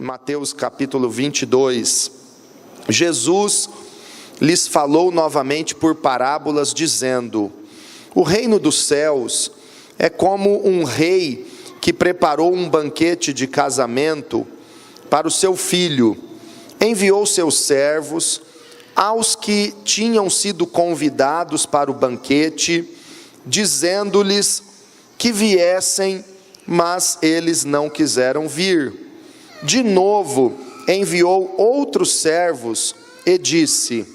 Mateus capítulo 22, Jesus lhes falou novamente por parábolas, dizendo: o reino dos céus é como um rei que preparou um banquete de casamento para o seu filho. Enviou seus servos aos que tinham sido convidados para o banquete, dizendo-lhes que viessem, mas eles não quiseram vir. De novo enviou outros servos e disse: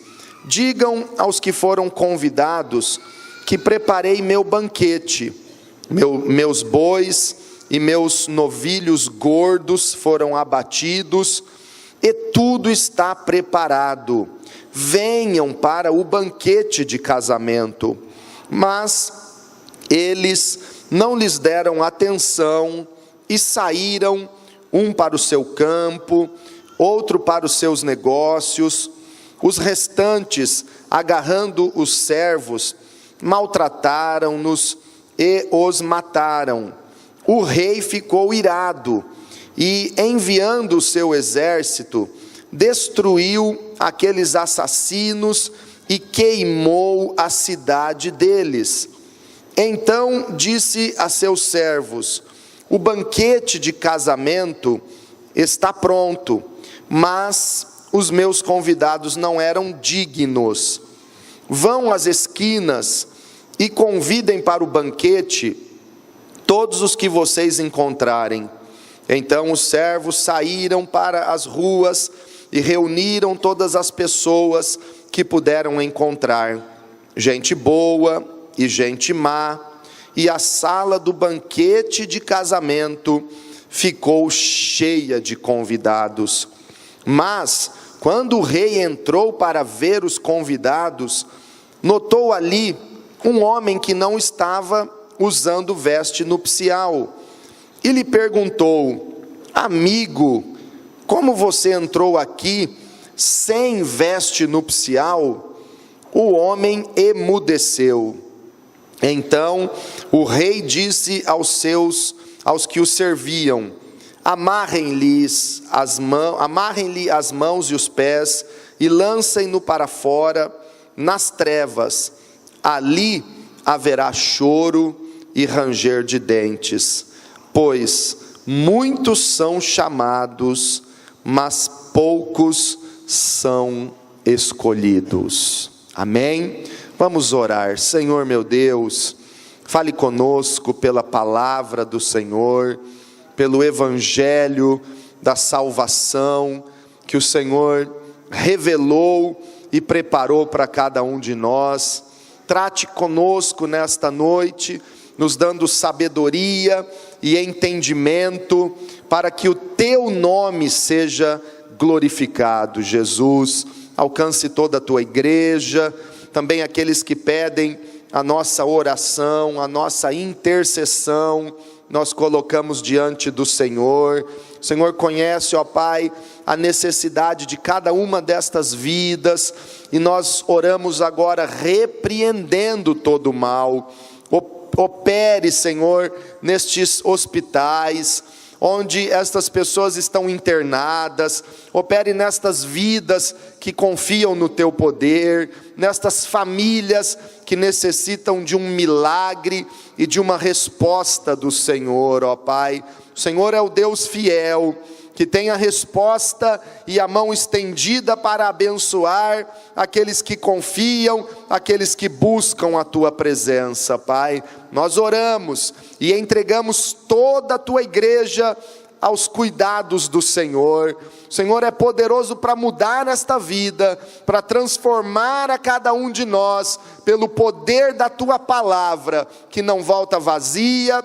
digam aos que foram convidados que preparei meu banquete. Meus bois e meus novilhos gordos foram abatidos e tudo está preparado. Venham para o banquete de casamento. Mas eles não lhes deram atenção e saíram, um para o seu campo, outro para os seus negócios. Os restantes, agarrando os servos, maltrataram-nos e os mataram. O rei ficou irado e, enviando o seu exército, destruiu aqueles assassinos e queimou a cidade deles. Então disse a seus servos: o banquete de casamento está pronto, mas os meus convidados não eram dignos. Vão às esquinas e convidem para o banquete todos os que vocês encontrarem. Então os servos saíram para as ruas e reuniram todas as pessoas que puderam encontrar, gente boa e gente má, e a sala do banquete de casamento ficou cheia de convidados. Mas, quando o rei entrou para ver os convidados, notou ali um homem que não estava usando veste nupcial, e lhe perguntou: amigo, como você entrou aqui sem veste nupcial? O homem emudeceu. Então o rei disse aos que o serviam: amarrem-lhe as mãos e os pés e lancem-no para fora nas trevas. Ali haverá choro e ranger de dentes, pois muitos são chamados, mas poucos são escolhidos. Amém? Vamos orar. Senhor meu Deus, fale conosco pela palavra do Senhor, pelo evangelho da salvação que o Senhor revelou e preparou para cada um de nós. Trate conosco nesta noite, nos dando sabedoria e entendimento, para que o teu nome seja glorificado. Jesus, alcance toda a tua igreja, também aqueles que pedem a nossa oração, a nossa intercessão, nós colocamos diante do Senhor. O Senhor conhece, ó Pai, a necessidade de cada uma destas vidas, e nós oramos agora repreendendo todo o mal. Opere, Senhor, nestes hospitais, onde estas pessoas estão internadas. Opere nestas vidas que confiam no teu poder, nestas famílias que necessitam de um milagre e de uma resposta do Senhor, ó Pai. O Senhor é o Deus fiel, que tem a resposta e a mão estendida para abençoar aqueles que confiam, aqueles que buscam a tua presença, Pai. Nós oramos e entregamos toda a tua igreja aos cuidados do Senhor. O Senhor é poderoso para mudar esta vida, para transformar a cada um de nós, pelo poder da tua palavra, que não volta vazia,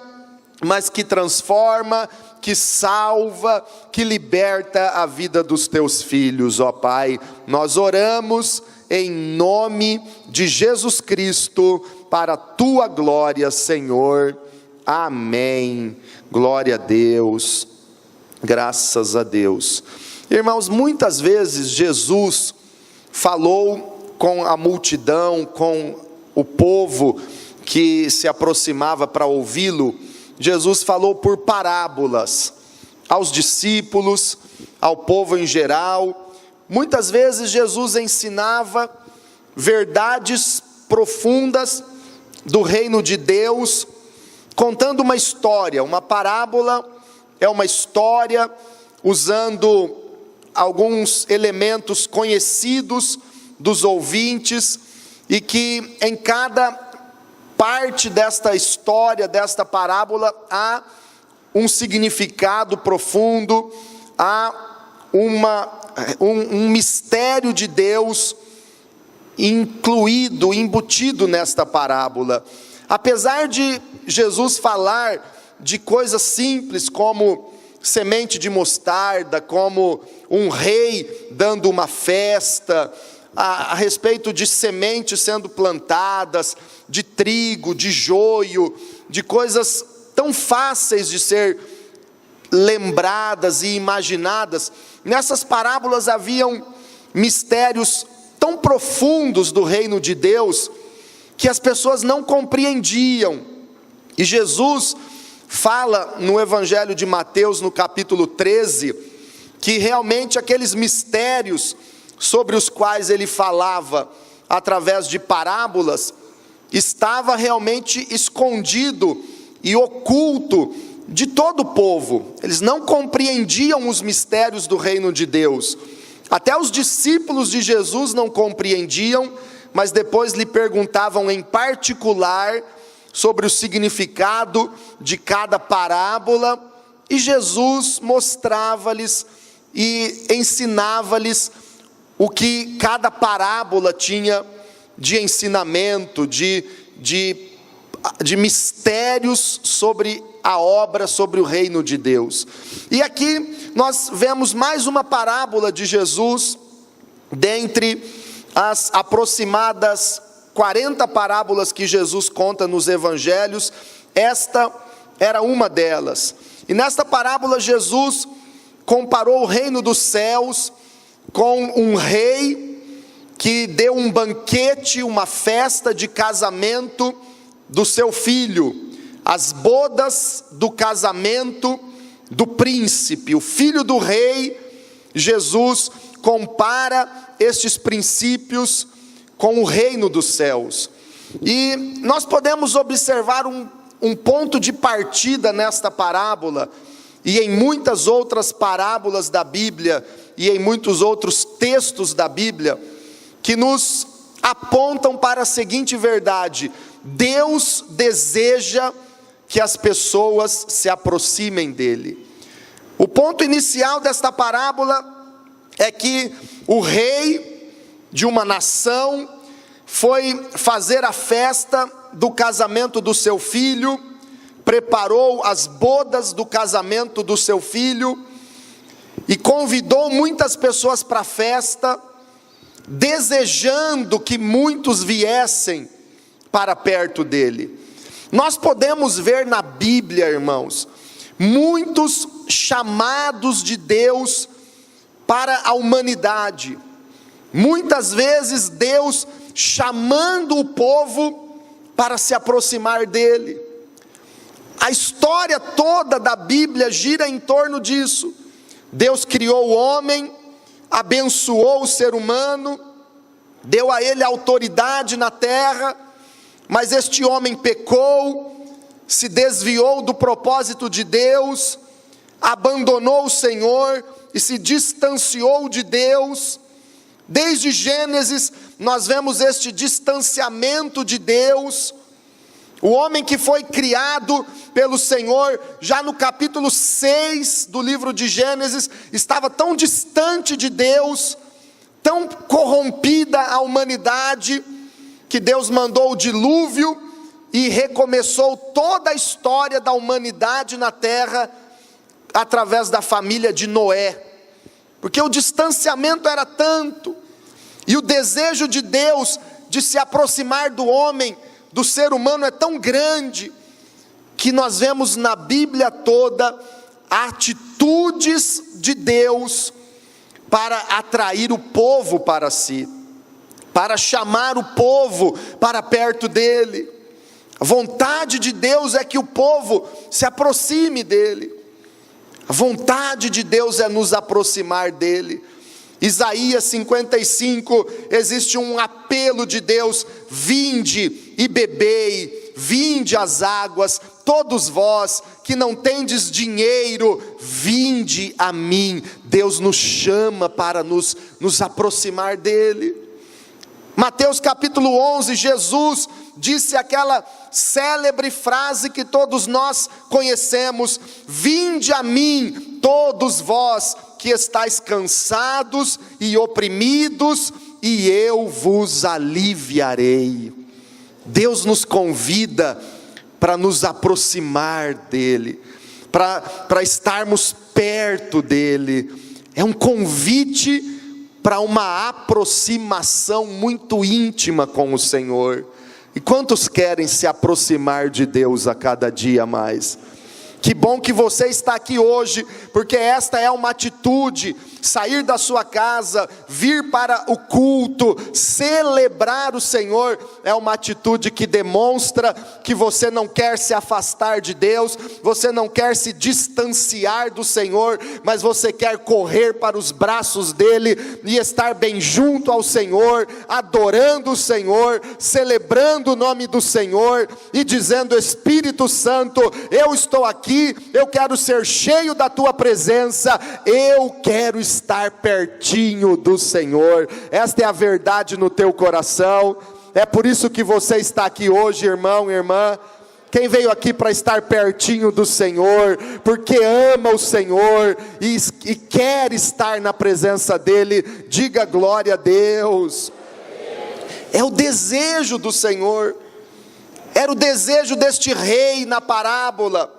mas que transforma, que salva, que liberta a vida dos teus filhos, ó Pai. Nós oramos em nome de Jesus Cristo, para a tua glória, Senhor. Amém. Glória a Deus. Graças a Deus. Irmãos, muitas vezes Jesus falou com a multidão, com o povo que se aproximava para ouvi-lo. Jesus falou por parábolas aos discípulos, ao povo em geral. Muitas vezes Jesus ensinava verdades profundas do reino de Deus, contando uma história. Uma parábola é uma história usando alguns elementos conhecidos dos ouvintes, e que em cada parte desta história, desta parábola, há um significado profundo, há um mistério de Deus incluído, embutido nesta parábola. Apesar de Jesus falar de coisas simples como semente de mostarda, como um rei dando uma festa, a respeito de sementes sendo plantadas, de trigo, de joio, de coisas tão fáceis de ser lembradas e imaginadas, nessas parábolas haviam mistérios tão profundos do reino de Deus, que as pessoas não compreendiam. E Jesus fala no Evangelho de Mateus, no capítulo 13, que realmente aqueles mistérios sobre os quais ele falava através de parábolas, estava realmente escondido e oculto de todo o povo. Eles não compreendiam os mistérios do reino de Deus. Até os discípulos de Jesus não compreendiam, mas depois lhe perguntavam em particular sobre o significado de cada parábola, e Jesus mostrava-lhes e ensinava-lhes o que cada parábola tinha de ensinamento, de mistérios sobre a obra, sobre o reino de Deus. E aqui nós vemos mais uma parábola de Jesus, dentre as aproximadas 40 parábolas que Jesus conta nos evangelhos. Esta era uma delas. E nesta parábola Jesus comparou o reino dos céus com um rei que deu um banquete, uma festa de casamento do seu filho, as bodas do casamento do príncipe, o filho do rei. Jesus compara estes princípios com o reino dos céus. E nós podemos observar um ponto de partida nesta parábola, e em muitas outras parábolas da Bíblia, e em muitos outros textos da Bíblia, que nos apontam para a seguinte verdade: Deus deseja que as pessoas se aproximem dele. O ponto inicial desta parábola é que o rei de uma nação foi fazer a festa do casamento do seu filho, preparou as bodas do casamento do seu filho, e convidou muitas pessoas para a festa, desejando que muitos viessem para perto dele. Nós podemos ver na Bíblia, irmãos, muitos chamados de Deus para a humanidade. Muitas vezes Deus chamando o povo para se aproximar dele. A história toda da Bíblia gira em torno disso. Deus criou o homem, abençoou o ser humano, deu a ele autoridade na terra, mas este homem pecou, se desviou do propósito de Deus, abandonou o Senhor e se distanciou de Deus. Desde Gênesis nós vemos este distanciamento de Deus. O homem que foi criado pelo Senhor, já no capítulo 6 do livro de Gênesis, estava tão distante de Deus, tão corrompida a humanidade, que Deus mandou o dilúvio e recomeçou toda a história da humanidade na terra, através da família de Noé, porque o distanciamento era tanto, e o desejo de Deus de se aproximar do homem, do ser humano, é tão grande, que nós vemos na Bíblia toda atitudes de Deus para atrair o povo para si, para chamar o povo para perto dele. A vontade de Deus é que o povo se aproxime dele. A vontade de Deus é nos aproximar dele. Isaías 55, existe um apelo de Deus: vinde e bebei, vinde às águas, todos vós que não tendes dinheiro, vinde a mim. Deus nos chama para nos aproximar dele. Mateus capítulo 11, Jesus disse aquela célebre frase que todos nós conhecemos: vinde a mim, todos vós que estáis cansados e oprimidos, e eu vos aliviarei. Deus nos convida para nos aproximar dele, para estarmos perto dele. É um convite para uma aproximação muito íntima com o Senhor. E quantos querem se aproximar de Deus a cada dia mais? Que bom que você está aqui hoje, porque esta é uma atitude: sair da sua casa, vir para o culto, celebrar o Senhor, é uma atitude que demonstra que você não quer se afastar de Deus, você não quer se distanciar do Senhor, mas você quer correr para os braços dele e estar bem junto ao Senhor, adorando o Senhor, celebrando o nome do Senhor e dizendo: Espírito Santo, eu estou aqui, eu quero ser cheio da tua presença, eu quero estar pertinho do Senhor. Esta é a verdade no teu coração. É por isso que você está aqui hoje, irmão e irmã. Quem veio aqui para estar pertinho do Senhor, porque ama o Senhor e quer estar na presença dele, diga glória a Deus. É o desejo do Senhor. Era o desejo deste rei na parábola,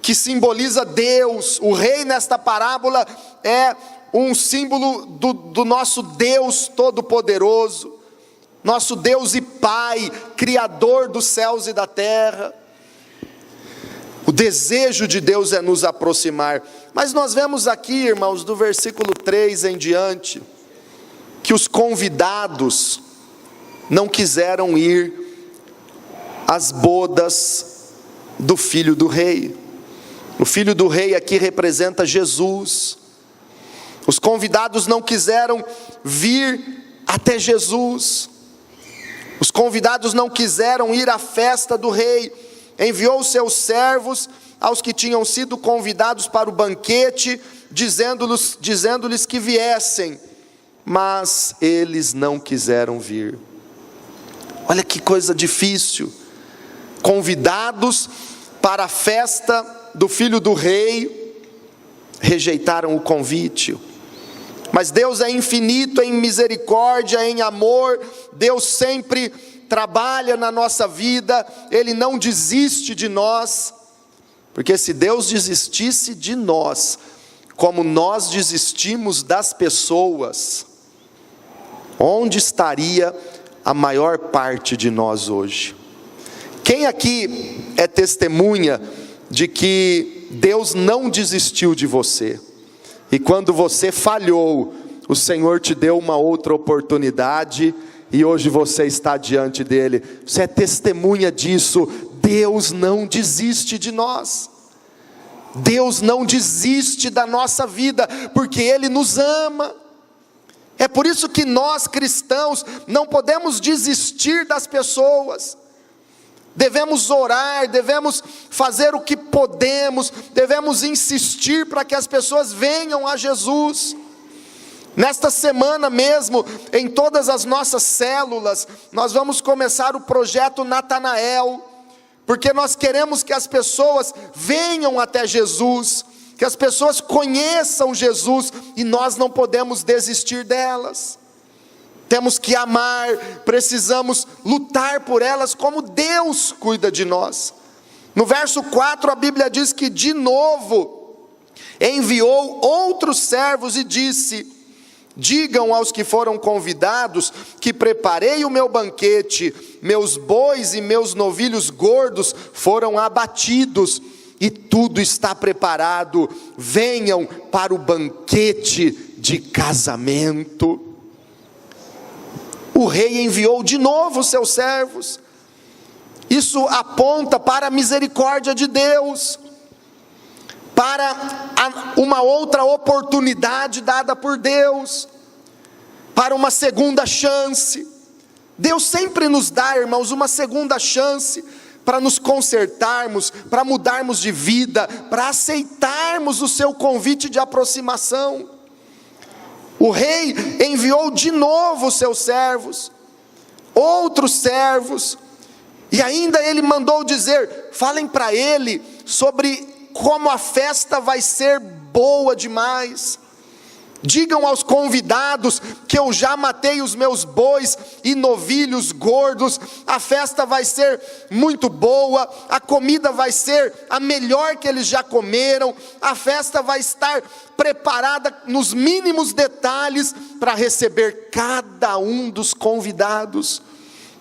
que simboliza Deus. O rei nesta parábola é um símbolo do nosso Deus Todo-Poderoso, nosso Deus e Pai, Criador dos céus e da terra. O desejo de Deus é nos aproximar. Mas nós vemos aqui, irmãos, do versículo 3 em diante, que os convidados não quiseram ir às bodas do filho do rei. O filho do rei aqui representa Jesus. Os convidados não quiseram vir até Jesus. Os convidados não quiseram ir à festa do rei. Enviou seus servos aos que tinham sido convidados para o banquete, dizendo-lhes que viessem, mas eles não quiseram vir. Olha que coisa difícil. Convidados para a festa do filho do rei, rejeitaram o convite. Mas Deus é infinito em misericórdia, em amor. Deus sempre trabalha na nossa vida, Ele não desiste de nós, porque se Deus desistisse de nós, como nós desistimos das pessoas, onde estaria a maior parte de nós hoje? Quem aqui é testemunha de que Deus não desistiu de você, e quando você falhou, o Senhor te deu uma outra oportunidade, e hoje você está diante dele? Você é testemunha disso. Deus não desiste de nós, Deus não desiste da nossa vida, porque Ele nos ama. É por isso que nós cristãos não podemos desistir das pessoas. Devemos orar, devemos fazer o que podemos, devemos insistir para que as pessoas venham a Jesus. Nesta semana mesmo, em todas as nossas células, nós vamos começar o projeto Natanael, porque nós queremos que as pessoas venham até Jesus, que as pessoas conheçam Jesus, e nós não podemos desistir delas. Temos que amar, precisamos lutar por elas como Deus cuida de nós. No verso 4 a Bíblia diz que de novo enviou outros servos e disse: digam aos que foram convidados que preparei o meu banquete, meus bois e meus novilhos gordos foram abatidos e tudo está preparado, venham para o banquete de casamento. O rei enviou de novo os seus servos. Isso aponta para a misericórdia de Deus, para uma outra oportunidade dada por Deus, para uma segunda chance. Deus sempre nos dá, irmãos, uma segunda chance para nos consertarmos, para mudarmos de vida, para aceitarmos o seu convite de aproximação. O rei enviou de novo os seus servos, outros servos, e ainda ele mandou dizer: falem para ele sobre como a festa vai ser boa demais. Digam aos convidados que eu já matei os meus bois e novilhos gordos. A festa vai ser muito boa, a comida vai ser a melhor que eles já comeram. A festa vai estar preparada nos mínimos detalhes para receber cada um dos convidados.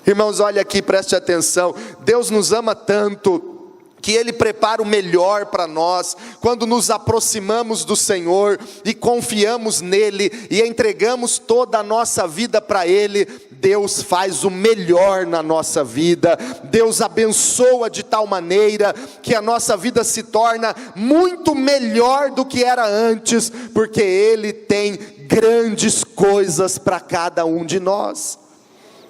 Irmãos, olha aqui, preste atenção. Deus nos ama tanto que Ele prepara o melhor para nós. Quando nos aproximamos do Senhor e confiamos nele e entregamos toda a nossa vida para Ele, Deus faz o melhor na nossa vida. Deus abençoa de tal maneira que a nossa vida se torna muito melhor do que era antes, porque Ele tem grandes coisas para cada um de nós.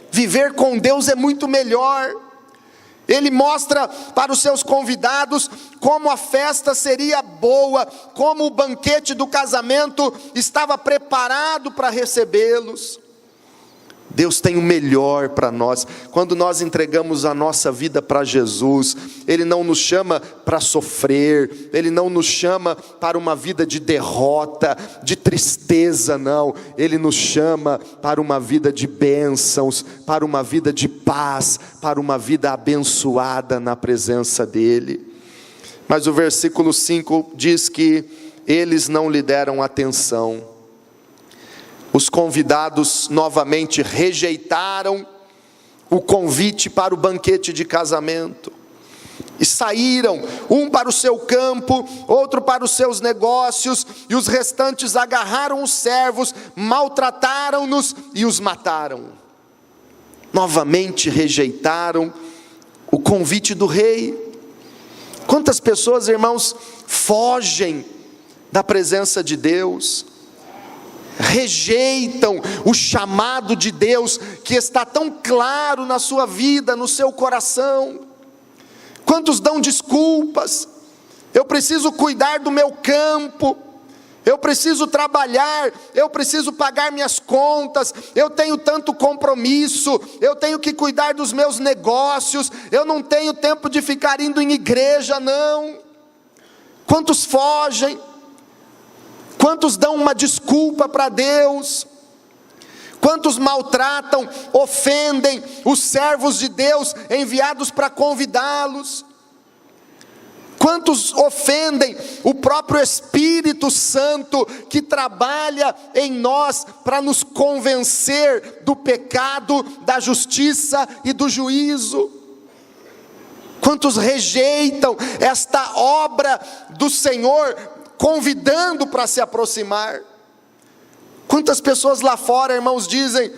Viver com Deus é muito melhor. Ele mostra para os seus convidados como a festa seria boa, como o banquete do casamento estava preparado para recebê-los. Deus tem o melhor para nós. Quando nós entregamos a nossa vida para Jesus, Ele não nos chama para sofrer, Ele não nos chama para uma vida de derrota, de tristeza, não. Ele nos chama para uma vida de bênçãos, para uma vida de paz, para uma vida abençoada na presença dEle. Mas o versículo 5 diz que eles não lhe deram atenção. Os convidados novamente rejeitaram o convite para o banquete de casamento e saíram, um para o seu campo, outro para os seus negócios, e os restantes agarraram os servos, maltrataram-nos e os mataram. Novamente rejeitaram o convite do rei. Quantas pessoas, irmãos, fogem da presença de Deus, rejeitam o chamado de Deus que está tão claro na sua vida, no seu coração. Quantos dão desculpas? Eu preciso cuidar do meu campo, eu preciso trabalhar, eu preciso pagar minhas contas, eu tenho tanto compromisso, eu tenho que cuidar dos meus negócios, eu não tenho tempo de ficar indo em igreja, não. Quantos fogem? Quantos dão uma desculpa para Deus? Quantos maltratam, ofendem os servos de Deus enviados para convidá-los? Quantos ofendem o próprio Espírito Santo que trabalha em nós para nos convencer do pecado, da justiça e do juízo? Quantos rejeitam esta obra do Senhor, convidando para se aproximar? Quantas pessoas lá fora, irmãos, dizem: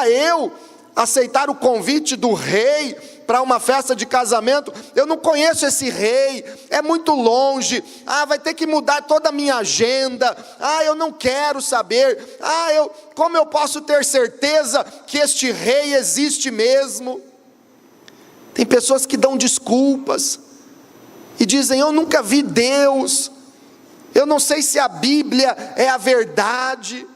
eu aceitar o convite do rei para uma festa de casamento, eu não conheço esse rei, é muito longe, vai ter que mudar toda a minha agenda, eu não quero saber, como eu posso ter certeza que este rei existe mesmo? Tem pessoas que dão desculpas e dizem: eu nunca vi Deus, eu não sei se a Bíblia é a verdade,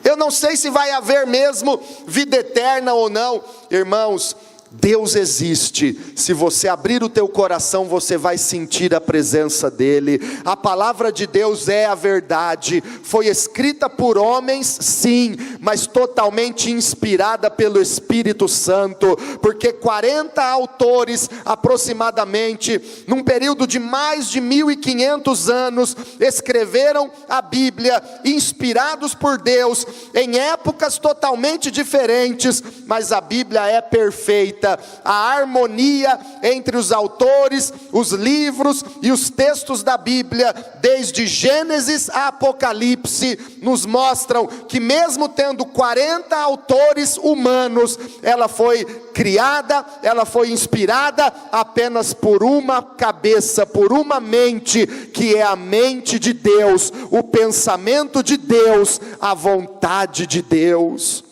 eu não sei se vai haver mesmo vida eterna ou não. Irmãos, Deus existe. Se você abrir o teu coração, você vai sentir a presença dEle. A palavra de Deus é a verdade. Foi escrita por homens, sim, mas totalmente inspirada pelo Espírito Santo, porque 40 autores aproximadamente, num período de mais de 1500 anos, escreveram a Bíblia, inspirados por Deus, em épocas totalmente diferentes, mas a Bíblia é perfeita. perfeita, a harmonia entre os autores, os livros e os textos da Bíblia, desde Gênesis a Apocalipse, nos mostram que mesmo tendo 40 autores humanos, ela foi criada, ela foi inspirada apenas por uma cabeça, por uma mente, que é a mente de Deus, o pensamento de Deus, a vontade de Deus.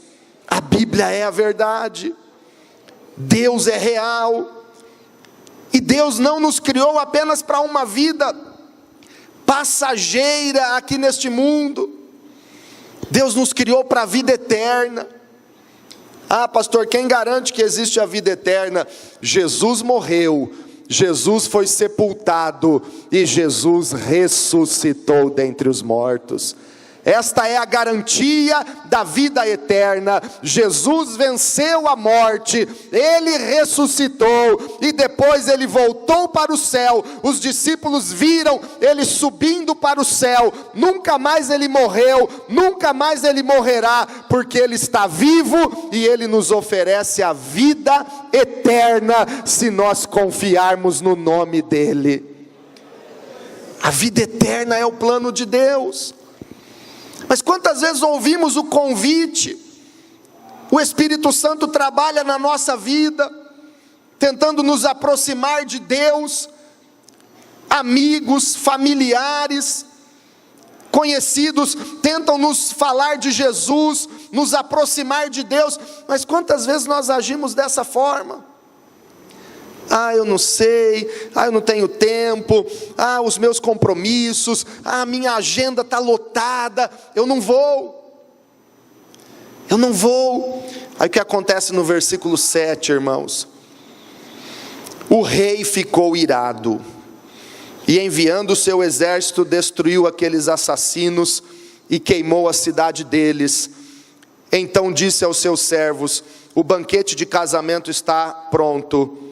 A Bíblia é a verdade, Deus é real, e Deus não nos criou apenas para uma vida passageira aqui neste mundo. Deus nos criou para a vida eterna. Ah, pastor, quem garante que existe a vida eterna? Jesus morreu, Jesus foi sepultado e Jesus ressuscitou dentre os mortos. Esta é a garantia da vida eterna. Jesus venceu a morte, Ele ressuscitou e depois Ele voltou para o céu. Os discípulos viram Ele subindo para o céu. Nunca mais Ele morreu, nunca mais Ele morrerá, porque Ele está vivo e Ele nos oferece a vida eterna, se nós confiarmos no nome dEle. A vida eterna é o plano de Deus. Mas quantas vezes ouvimos o convite, o Espírito Santo trabalha na nossa vida, tentando nos aproximar de Deus, amigos, familiares, conhecidos, tentam nos falar de Jesus, nos aproximar de Deus, mas quantas vezes nós agimos dessa forma? Ah, eu não sei, ah, eu não tenho tempo, ah, os meus compromissos, ah, a minha agenda está lotada, eu não vou. Aí o que acontece no versículo 7, irmãos? O rei ficou irado, e enviando o seu exército, destruiu aqueles assassinos, e queimou a cidade deles. Então disse aos seus servos: o banquete de casamento está pronto,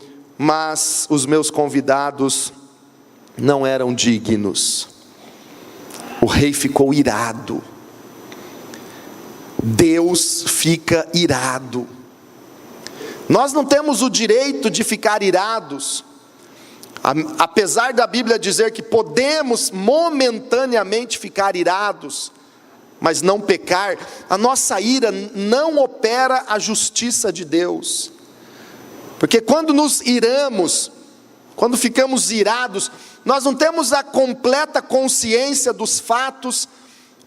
mas os meus convidados não eram dignos. O rei ficou irado. Deus fica irado. Nós não temos o direito de ficar irados. Apesar da Bíblia dizer que podemos momentaneamente ficar irados, mas não pecar, a nossa ira não opera a justiça de Deus. Porque quando nos iramos, quando ficamos irados, nós não temos a completa consciência dos fatos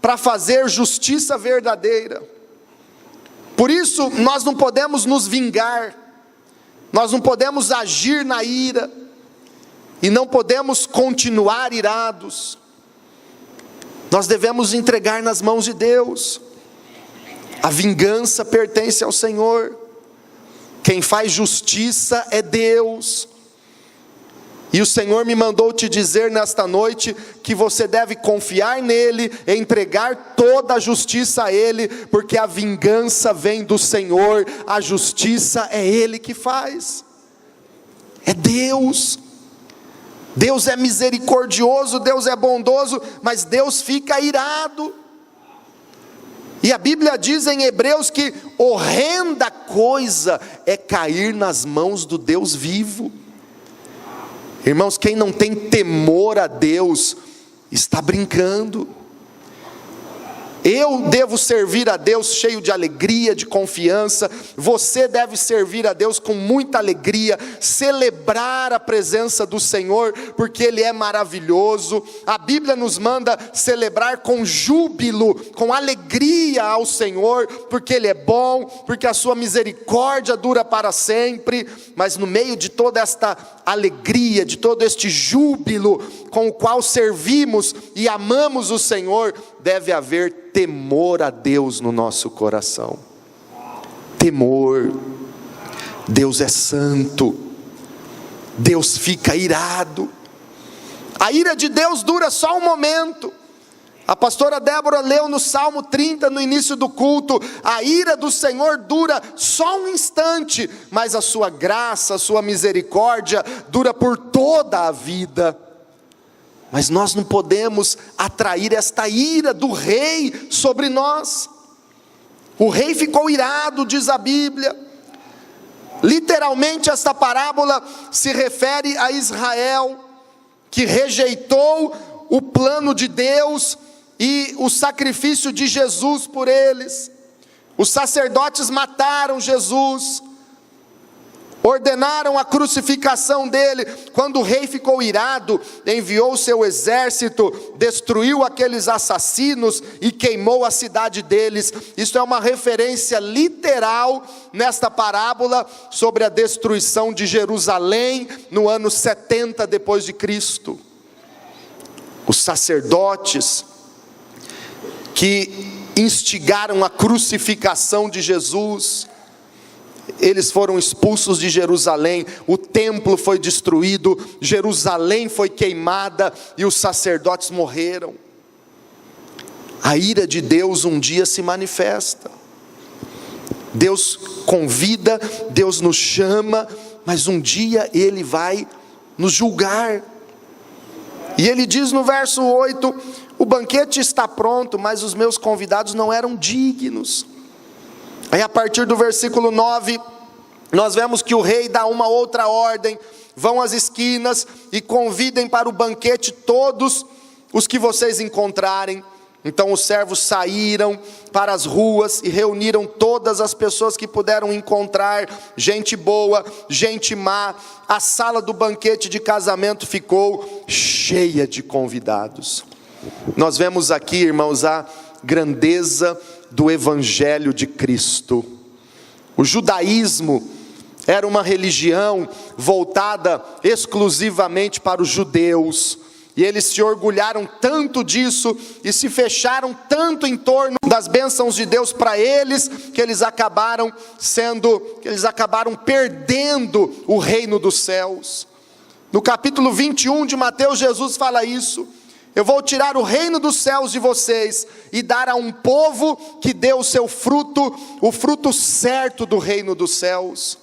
para fazer justiça verdadeira. Por isso, nós não podemos nos vingar, nós não podemos agir na ira, e não podemos continuar irados. Nós devemos entregar nas mãos de Deus. A vingança pertence ao Senhor. Quem faz justiça é Deus. E o Senhor me mandou te dizer nesta noite que você deve confiar nele, entregar toda a justiça a Ele, porque a vingança vem do Senhor, a justiça é Ele que faz. É Deus. Deus é misericordioso, Deus é bondoso, mas Deus fica irado. E a Bíblia diz em Hebreus que horrenda coisa é cair nas mãos do Deus vivo. Irmãos, quem não tem temor a Deus, está brincando. Eu devo servir a Deus cheio de alegria, de confiança. Você deve servir a Deus com muita alegria, celebrar a presença do Senhor, porque Ele é maravilhoso. A Bíblia nos manda celebrar com júbilo, com alegria ao Senhor, porque Ele é bom, porque a sua misericórdia dura para sempre. Mas no meio de toda esta alegria, de todo este júbilo com o qual servimos e amamos o Senhor, deve haver temor a Deus no nosso coração. Temor. Deus é santo. Deus fica irado. A ira de Deus dura só um momento. A pastora Débora leu no Salmo 30, no início do culto: a ira do Senhor dura só um instante, mas a sua graça, a sua misericórdia dura por toda a vida. Mas nós não podemos atrair esta ira do rei sobre nós. O rei ficou irado, diz a Bíblia. Literalmente, esta parábola se refere a Israel, que rejeitou o plano de Deus e o sacrifício de Jesus por eles. Os sacerdotes mataram Jesus, ordenaram a crucificação dele. Quando o rei ficou irado, enviou seu exército, destruiu aqueles assassinos e queimou a cidade deles. Isso é uma referência literal nesta parábola sobre a destruição de Jerusalém no ano 70 depois de Cristo. Os sacerdotes que instigaram a crucificação de Jesus, eles foram expulsos de Jerusalém, o templo foi destruído, Jerusalém foi queimada e os sacerdotes morreram. A ira de Deus um dia se manifesta. Deus convida, Deus nos chama, mas um dia Ele vai nos julgar. E Ele diz no verso 8: o banquete está pronto, mas os meus convidados não eram dignos. Aí a partir do versículo 9, nós vemos que o rei dá uma outra ordem: vão às esquinas e convidem para o banquete todos os que vocês encontrarem. Então os servos saíram para as ruas e reuniram todas as pessoas que puderam encontrar, gente boa, gente má. A sala do banquete de casamento ficou cheia de convidados. Nós vemos aqui, irmãos, a grandeza do Evangelho de Cristo. O judaísmo era uma religião voltada exclusivamente para os judeus, e eles se orgulharam tanto disso e se fecharam tanto em torno das bênçãos de Deus para eles, que eles acabaram perdendo o reino dos céus. No capítulo 21 de Mateus, Jesus fala isso: eu vou tirar o reino dos céus de vocês e dar a um povo que dê o seu fruto, o fruto certo do reino dos céus.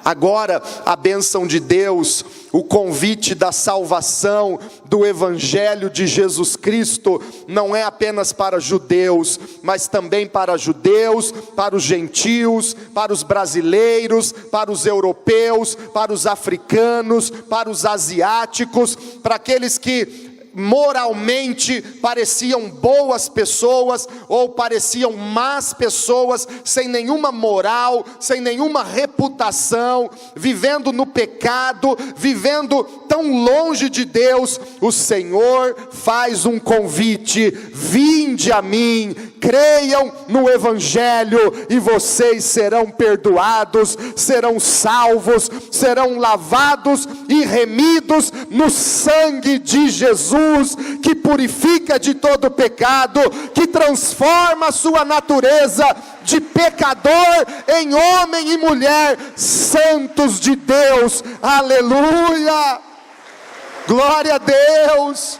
Agora a bênção de Deus, o convite da salvação, do Evangelho de Jesus Cristo, não é apenas para judeus, mas também para judeus, para os gentios, para os brasileiros, para os europeus, para os africanos, para os asiáticos, para aqueles que moralmente pareciam boas pessoas ou pareciam más pessoas, sem nenhuma moral, sem nenhuma reputação, vivendo no pecado, vivendo tão longe de Deus. O Senhor faz um convite: vinde a mim, creiam no Evangelho e vocês serão perdoados, serão salvos, serão lavados e remidos no sangue de Jesus, que purifica de todo pecado, que transforma a sua natureza de pecador em homem e mulher santos de Deus. Aleluia! Glória a Deus!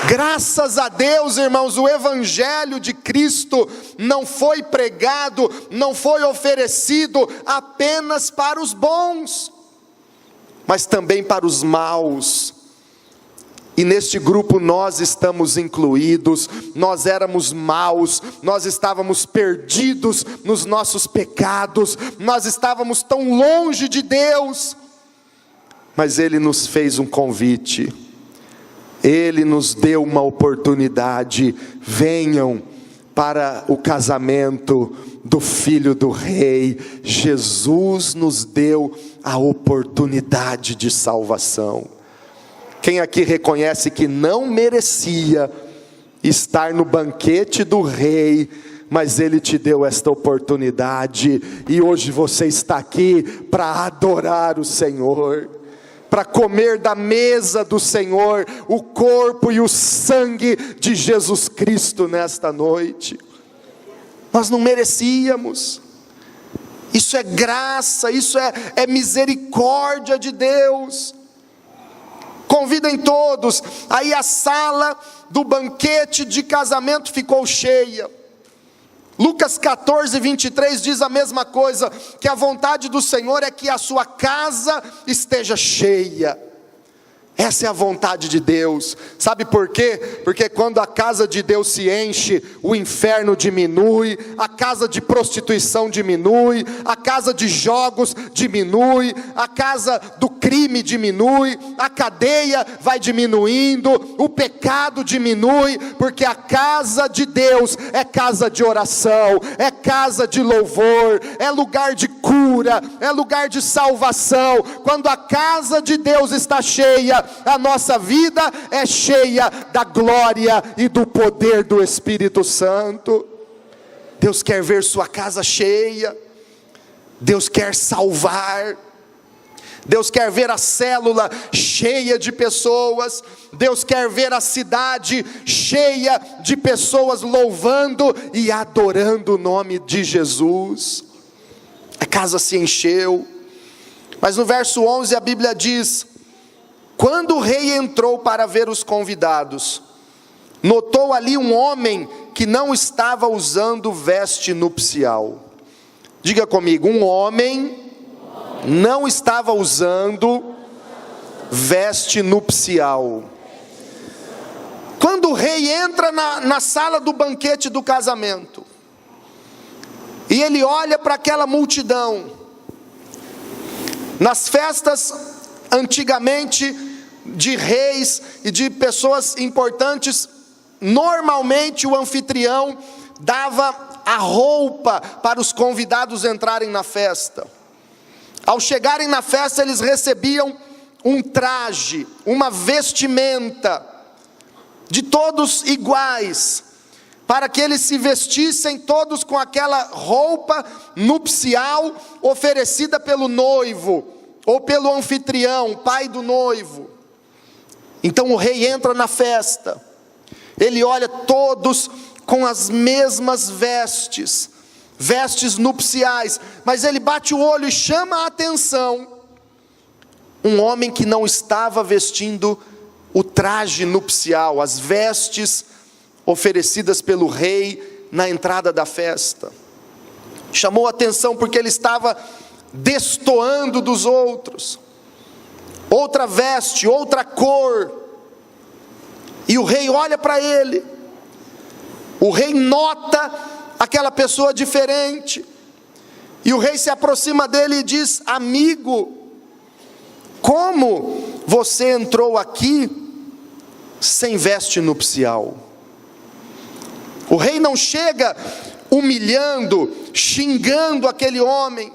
Graças a Deus, irmãos, o Evangelho de Cristo não foi pregado, não foi oferecido apenas para os bons, mas também para os maus. E neste grupo nós estamos incluídos. Nós éramos maus, nós estávamos perdidos nos nossos pecados, nós estávamos tão longe de Deus, mas Ele nos fez um convite, Ele nos deu uma oportunidade: venham para o casamento do Filho do Rei. Jesus nos deu a oportunidade de salvação. Quem aqui reconhece que não merecia estar no banquete do Rei, mas Ele te deu esta oportunidade, e hoje você está aqui para adorar o Senhor, para comer da mesa do Senhor, o corpo e o sangue de Jesus Cristo nesta noite. Nós não merecíamos, isso é graça, isso é misericórdia de Deus. Convidem todos. Aí a sala do banquete de casamento ficou cheia. Lucas 14, 23 diz a mesma coisa, que a vontade do Senhor é que a sua casa esteja cheia. Essa é a vontade de Deus. Sabe por quê? Porque quando a casa de Deus se enche, o inferno diminui, a casa de prostituição diminui, a casa de jogos diminui, a casa do crime diminui, a cadeia vai diminuindo, o pecado diminui, porque a casa de Deus é casa de oração, é casa de louvor, é lugar de cura, é lugar de salvação. Quando a casa de Deus está cheia, a nossa vida é cheia da glória e do poder do Espírito Santo. Deus quer ver sua casa cheia, Deus quer salvar, Deus quer ver a célula cheia de pessoas, Deus quer ver a cidade cheia de pessoas louvando e adorando o nome de Jesus. A casa se encheu, mas no verso 11 a Bíblia diz: quando o rei entrou para ver os convidados, notou ali um homem que não estava usando veste nupcial. Diga comigo, um homem não estava usando veste nupcial. Quando o rei entra na sala do banquete do casamento, e ele olha para aquela multidão, nas festas antigamente de reis e de pessoas importantes, normalmente o anfitrião dava a roupa para os convidados entrarem na festa. Ao chegarem na festa, eles recebiam um traje, uma vestimenta, de todos iguais, para que eles se vestissem todos com aquela roupa nupcial oferecida pelo noivo, ou pelo anfitrião, pai do noivo. Então o rei entra na festa, ele olha todos com as mesmas vestes, vestes nupciais, mas ele bate o olho e chama a atenção, um homem que não estava vestindo o traje nupcial, as vestes oferecidas pelo rei na entrada da festa. Chamou a atenção porque ele estava destoando dos outros, outra veste, outra cor, e o rei olha para ele, o rei nota aquela pessoa diferente, e o rei se aproxima dele e diz: amigo, como você entrou aqui sem veste nupcial? O rei não chega humilhando, xingando aquele homem,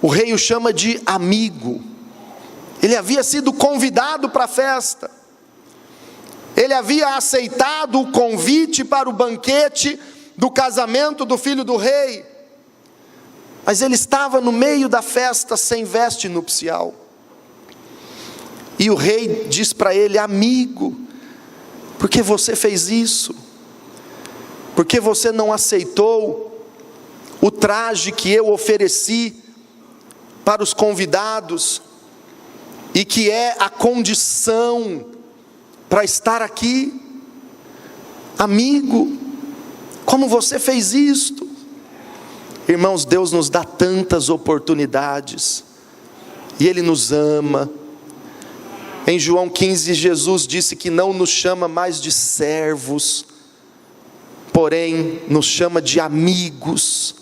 o rei o chama de amigo. Ele havia sido convidado para a festa, ele havia aceitado o convite para o banquete do casamento do filho do rei, mas ele estava no meio da festa sem veste nupcial, e o rei diz para ele: amigo, por que você fez isso? Por que você não aceitou o traje que eu ofereci para os convidados, e que é a condição para estar aqui? Amigo, como você fez isto? Irmãos, Deus nos dá tantas oportunidades, e Ele nos ama. Em João 15, Jesus disse que não nos chama mais de servos, porém nos chama de amigos.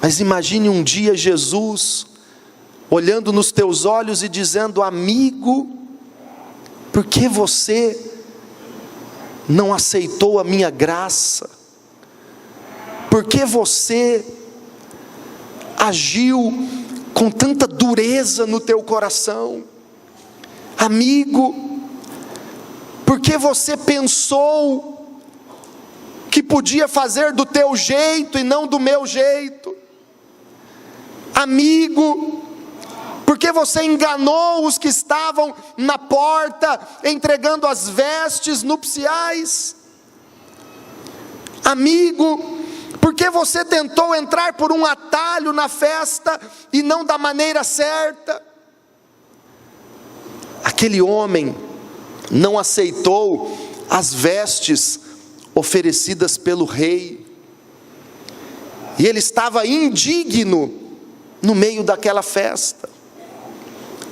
Mas imagine um dia Jesus olhando nos teus olhos e dizendo: amigo, por que você não aceitou a minha graça? Por que você agiu com tanta dureza no teu coração? Amigo, por que você pensou que podia fazer do teu jeito e não do meu jeito? Amigo, porque você enganou os que estavam na porta, entregando as vestes nupciais? Amigo, porque você tentou entrar por um atalho na festa, e não da maneira certa? Aquele homem não aceitou as vestes oferecidas pelo rei, e ele estava indigno no meio daquela festa.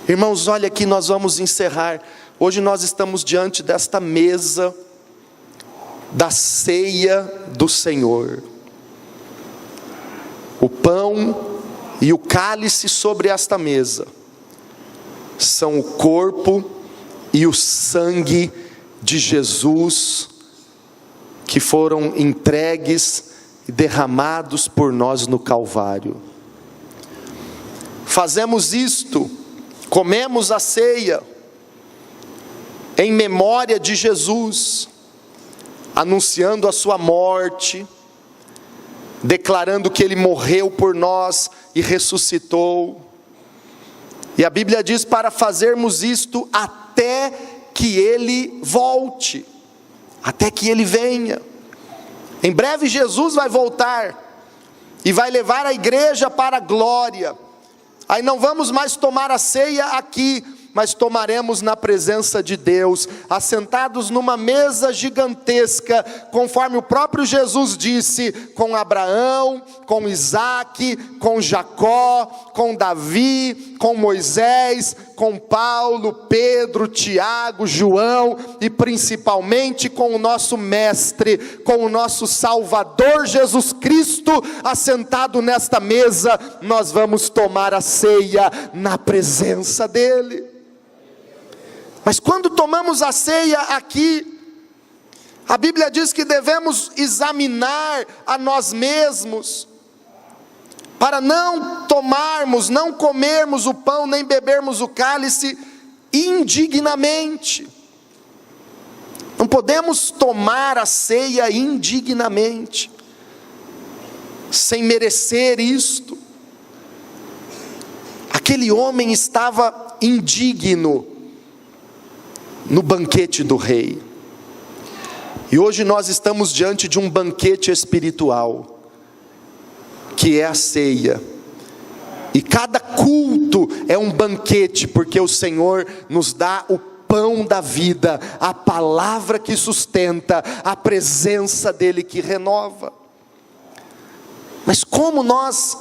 Irmãos, olha aqui, nós vamos encerrar. Hoje nós estamos diante desta mesa da ceia do Senhor. O pão e o cálice sobre esta mesa são o corpo e o sangue de Jesus, que foram entregues e derramados por nós no Calvário. Fazemos isto, comemos a ceia em memória de Jesus, anunciando a sua morte, declarando que Ele morreu por nós e ressuscitou. E a Bíblia diz para fazermos isto até que Ele volte, até que Ele venha. Em breve Jesus vai voltar e vai levar a igreja para a glória. Aí não vamos mais tomar a ceia aqui, mas tomaremos na presença de Deus, assentados numa mesa gigantesca, conforme o próprio Jesus disse, com Abraão, com Isaac, com Jacó, com Davi, com Moisés, com Paulo, Pedro, Tiago, João, e principalmente com o nosso mestre, com o nosso Salvador Jesus Cristo, assentado nesta mesa. Nós vamos tomar a ceia na presença dEle. Mas quando tomamos a ceia aqui, a Bíblia diz que devemos examinar a nós mesmos, para não tomarmos, não comermos o pão, nem bebermos o cálice indignamente. Não podemos tomar a ceia indignamente, sem merecer isto. Aquele homem estava indigno no banquete do rei. E hoje nós estamos diante de um banquete espiritual, que é a ceia. E cada culto é um banquete, porque o Senhor nos dá o pão da vida, a palavra que sustenta, a presença dEle que renova. Mas como nós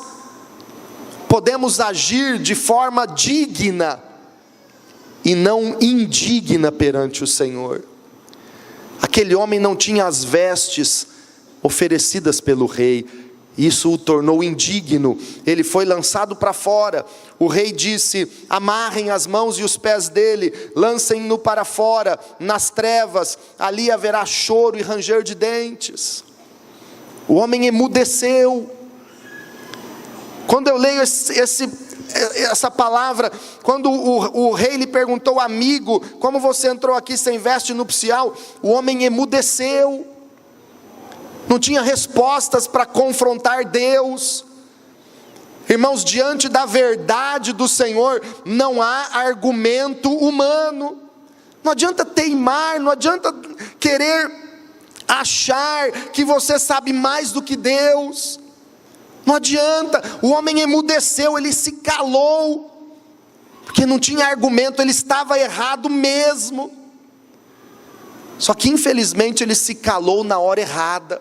podemos agir de forma digna e não indigna perante o Senhor? Aquele homem não tinha as vestes oferecidas pelo rei, isso o tornou indigno. Ele foi lançado para fora. O rei disse: amarrem as mãos e os pés dele, lancem-no para fora, nas trevas, ali haverá choro e ranger de dentes. O homem emudeceu. Quando eu leio essa palavra, quando o rei lhe perguntou: amigo, como você entrou aqui sem veste nupcial? O homem emudeceu, não tinha respostas para confrontar Deus. Irmãos, diante da verdade do Senhor, não há argumento humano. Não adianta teimar, não adianta querer achar que você sabe mais do que Deus. Não adianta. O homem emudeceu, ele se calou, porque não tinha argumento, ele estava errado mesmo. Só que infelizmente ele se calou na hora errada.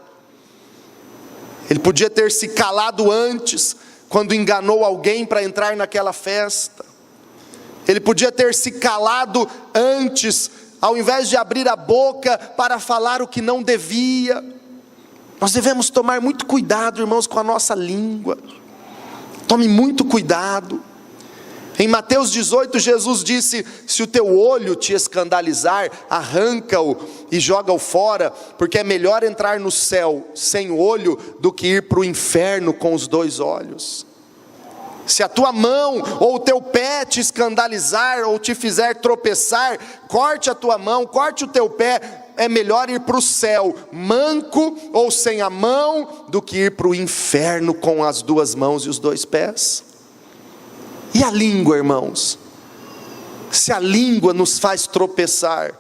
Ele podia ter se calado antes, quando enganou alguém para entrar naquela festa. Ele podia ter se calado antes, ao invés de abrir a boca para falar o que não devia. Nós devemos tomar muito cuidado, irmãos, com a nossa língua. Tome muito cuidado. Em Mateus 18, Jesus disse: se o teu olho te escandalizar, arranca-o e joga-o fora, porque é melhor entrar no céu sem olho do que ir para o inferno com os 2 olhos. Se a tua mão ou o teu pé te escandalizar ou te fizer tropeçar, corte a tua mão, corte o teu pé. É melhor ir para o céu manco ou sem a mão do que ir para o inferno com as 2 mãos e os 2 pés. E a língua, irmãos? Se a língua nos faz tropeçar,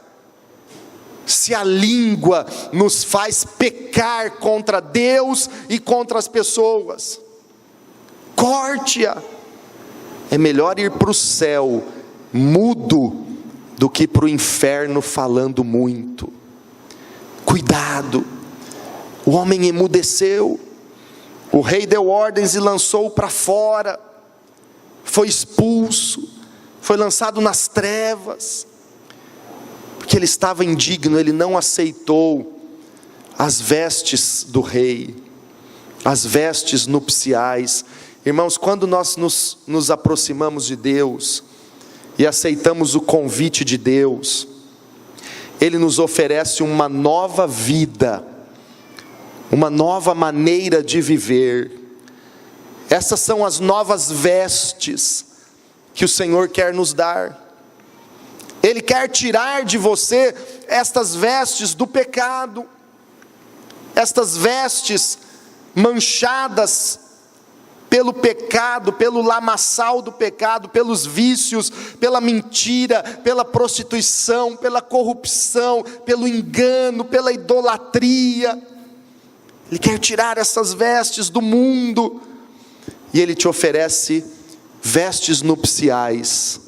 se a língua nos faz pecar contra Deus e contra as pessoas, corte-a. É melhor ir para o céu mudo do que para o inferno falando muito. Cuidado. O homem emudeceu. O rei deu ordens e lançou-o para fora. Foi expulso, foi lançado nas trevas, porque ele estava indigno, ele não aceitou as vestes do rei, as vestes nupciais. Irmãos, quando nós nos aproximamos de Deus e aceitamos o convite de Deus, Ele nos oferece uma nova vida, uma nova maneira de viver. Essas são as novas vestes que o Senhor quer nos dar. Ele quer tirar de você estas vestes do pecado, estas vestes manchadas pelo pecado, pelo lamaçal do pecado, pelos vícios, pela mentira, pela prostituição, pela corrupção, pelo engano, pela idolatria. Ele quer tirar essas vestes do mundo, e Ele te oferece vestes nupciais,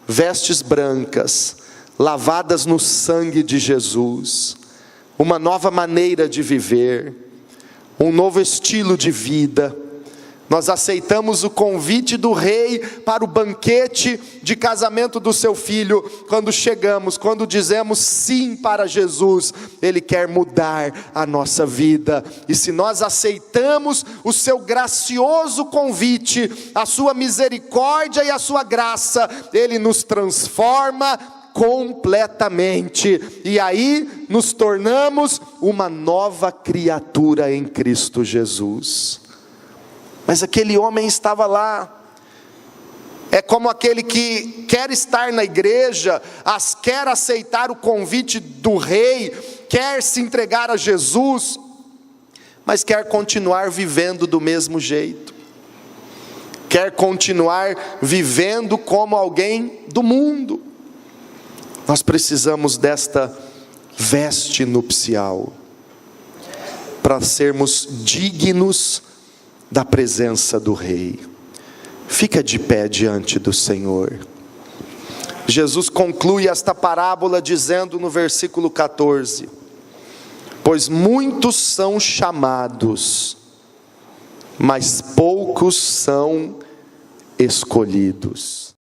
vestes brancas, lavadas no sangue de Jesus, uma nova maneira de viver, um novo estilo de vida. Nós aceitamos o convite do rei para o banquete de casamento do seu filho. Quando chegamos, quando dizemos sim para Jesus, Ele quer mudar a nossa vida. E se nós aceitamos o seu gracioso convite, a sua misericórdia e a sua graça, Ele nos transforma completamente. E aí nos tornamos uma nova criatura em Cristo Jesus. Mas aquele homem estava lá. É como aquele que quer estar na igreja, quer aceitar o convite do rei, quer se entregar a Jesus, mas quer continuar vivendo do mesmo jeito, quer continuar vivendo como alguém do mundo. Nós precisamos desta veste nupcial para sermos dignos da presença do rei. Fica de pé diante do Senhor. Jesus conclui esta parábola dizendo no versículo 14: pois muitos são chamados, mas poucos são escolhidos.